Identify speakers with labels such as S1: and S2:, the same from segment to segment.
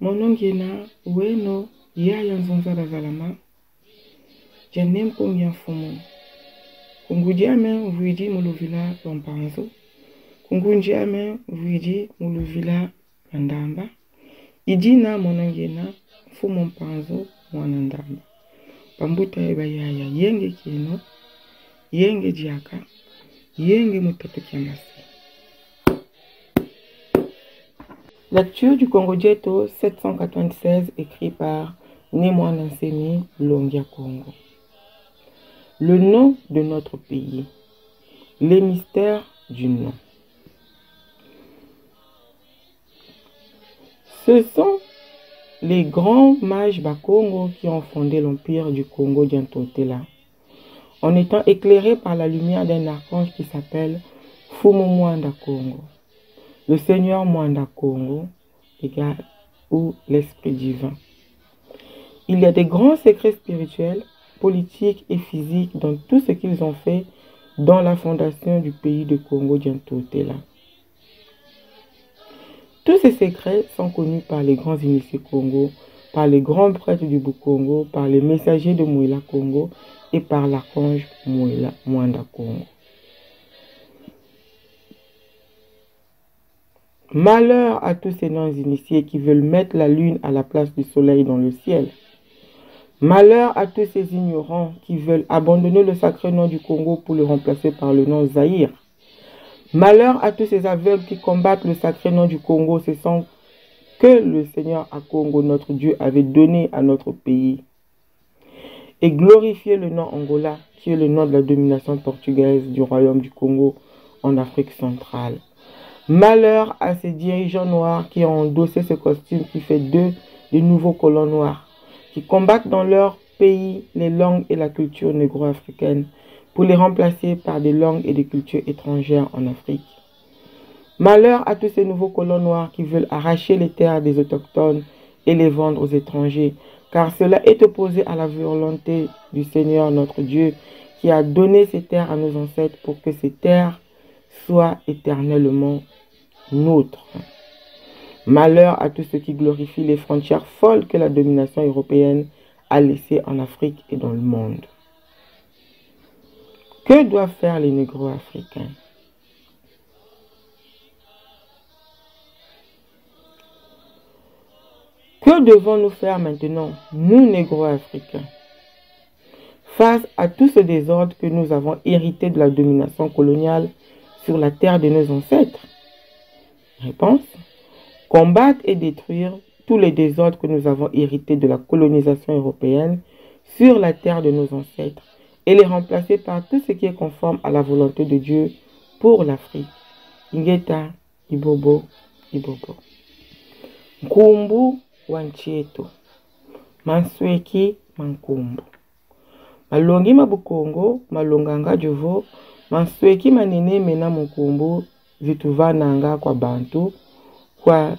S1: monongena weno yaya nzonzala zalama janem kongya fumu kungudiame vuidi muluvila lompanzo kungundiame vuidi muluvila mandamba idina monongena fumu mpanzo mwanandamba pambuta eba yaya yenge kino yenge diaka yenge mutato kiamasi. Lecture du Congo Dieto 796 écrit par Némoine Nsemi Longia Congo. Le nom de notre pays. Les mystères du nom. Ce sont les grands mages Bakongo qui ont fondé l'empire du Congo Diantotela, en étant éclairés par la lumière d'un archange qui s'appelle Fumu Mwanda Congo. Le Seigneur Mwanda Congo, égal ou l'Esprit divin. Il y a des grands secrets spirituels, politiques et physiques dans tout ce qu'ils ont fait dans la fondation du pays de Congo Diantotela. Tous ces secrets sont connus par les grands initiés Congo, par les grands prêtres du Bukongo, par les messagers de Mouila Congo et par l'archange Mouila Mwanda Congo. Malheur à tous ces non-initiés qui veulent mettre la lune à la place du soleil dans le ciel. Malheur à tous ces ignorants qui veulent abandonner le sacré nom du Congo pour le remplacer par le nom Zaïre. Malheur à tous ces aveugles qui combattent le sacré nom du Congo, ce sont que le Seigneur à Congo, notre Dieu, avait donné à notre pays. Et glorifier le nom Angola, qui est le nom de la domination portugaise du royaume du Congo en Afrique centrale. Malheur à ces dirigeants noirs qui ont endossé ce costume qui fait d'eux de nouveaux colons noirs, qui combattent dans leur pays les langues et la culture négro-africaine pour les remplacer par des langues et des cultures étrangères en Afrique. Malheur à tous ces nouveaux colons noirs qui veulent arracher les terres des autochtones et les vendre aux étrangers, car cela est opposé à la volonté du Seigneur notre Dieu qui a donné ces terres à nos ancêtres pour que ces terres soient éternellement nôtres. Malheur à tous ceux qui glorifient les frontières folles que la domination européenne a laissées en Afrique et dans le monde. Que doivent faire les négro-africains? Que devons-nous faire maintenant, nous négro-africains, face à tout ce désordre que nous avons hérité de la domination coloniale sur la terre de nos ancêtres? Réponse: combattre et détruire tous les désordres que nous avons hérités de la colonisation européenne sur la terre de nos ancêtres et les remplacer par tout ce qui est conforme à la volonté de Dieu pour l'Afrique. Ingeta, Ibobo, Ibobo. Nkumbu wanchieto. Mansweki mankumbu. Malongi mabukongo, malonganga jovo, mansweki manene mena mukumbu, vituva nanga kwa bantu, kwa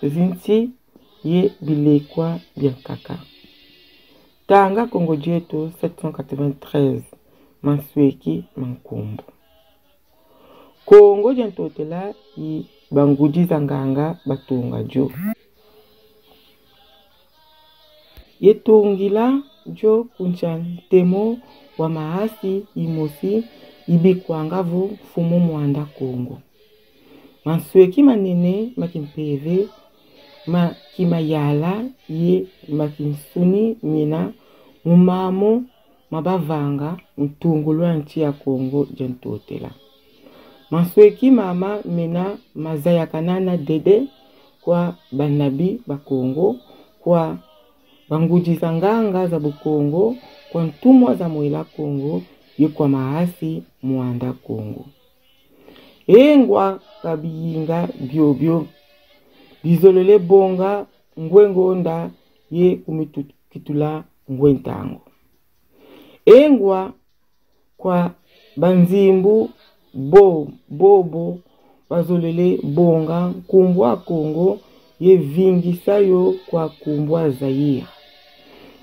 S1: zinti ye bilekwa biankaka. Tanga Congo Dieto 793, Mansweki mankumbu. Congo Diantotela yi bangudi zanganga batunga jo. Yetungila jo kunchan temo wa maasi imosi ibikwangavu fumu Mwanda Congo. Mansweki manene makimpeve makimayala ye makinsuni mina mumamo mabavanga mtungulwa nchi ya Congo Diantotela. Mansweki mama mina mazaya kanana dede kwa banabi bakongo kwa banguji zanganga za Bukongo kwa ntumwa za Mouila Congo ye kwa maasi Mwanda Congo. Engwa kabiyinga biobio bizolele bonga ngwengonda ye kumitukitula ngwentango. Engwa kwa banzimbu bobo bazolele bonga kumbwa Congo ye vingisayo kwa kumbwa Zaire.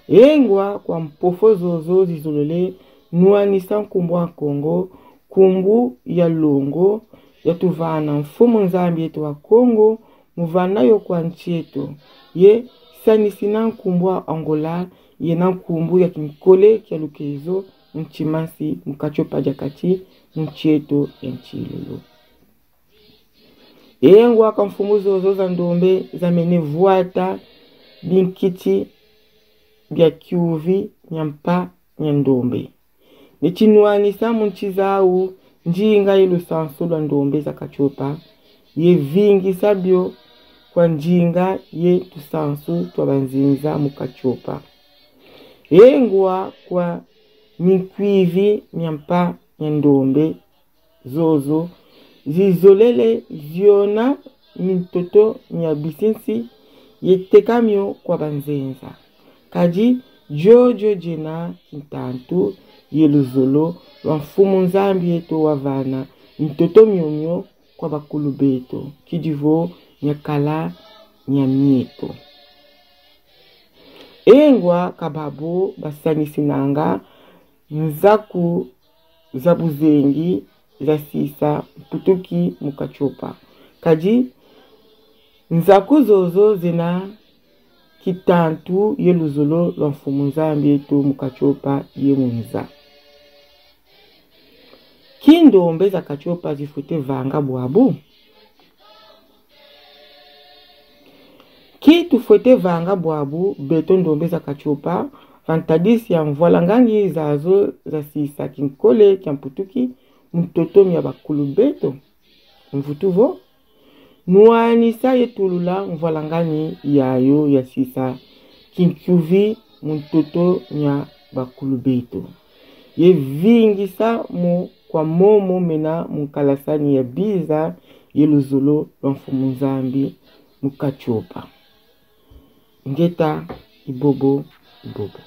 S1: Engwa kwa mpofo zozo zizolele nuanisa kumbwa Congo kumbu ya longo ya tuvana mfumu nzambi yetu wa Congo muvana yo kwa nchieto ye sanisi na nkumbwa Angola ye na nkumbu ya kinkole kia lukezo mchimasi mkachopa jakati nchieto ya nchilulu. Engwa kamfumuzo zoza ndombe za mene vuata binkiti bya kiuvi nyampa nyandombe. Nichinuanisa munchizau njinga ilu sansu la ndombe za kachopa ye vingi sabio kwa njinga ye tusansu twabanzinza mukachopa. Engwa kwa mikwivi nyampa nyandombe zozo zizolele ziona mintoto nyabisinsi yetekamyo kwa banzenza. Kaji jojo jena kintantu yeluzolo wanfumu nzambi yeto wavana mtoto myomyo kwa bakulu beto kidivo nyakala nyamieto. Engwa kababo basanisi nanga nzaku zabuzengi za sisa mputuki mukachopa. Kaji nzaku zozo zina kitantu yeluzolo lwanfumu nzambi yetu mukachopa yemunza. Kindombe za kachopa zifute vanga buabu. Ki tufute vanga buabu beto ndombe za kachopa fantadisi ya mvola ngangi zazo za sisa kinkole kia mputuki mtotomi ya bakulu beto. Mvutuvo nuanisa yetulula mvola ngani yayo ya sisa kinkuvi mtoto nya bakulu beto. Ye vingisa mu kwa momo mena mukalasani ya biza yeluzolo lwanfumu nzambi mukachopa. Ngeta ibobo ibobo.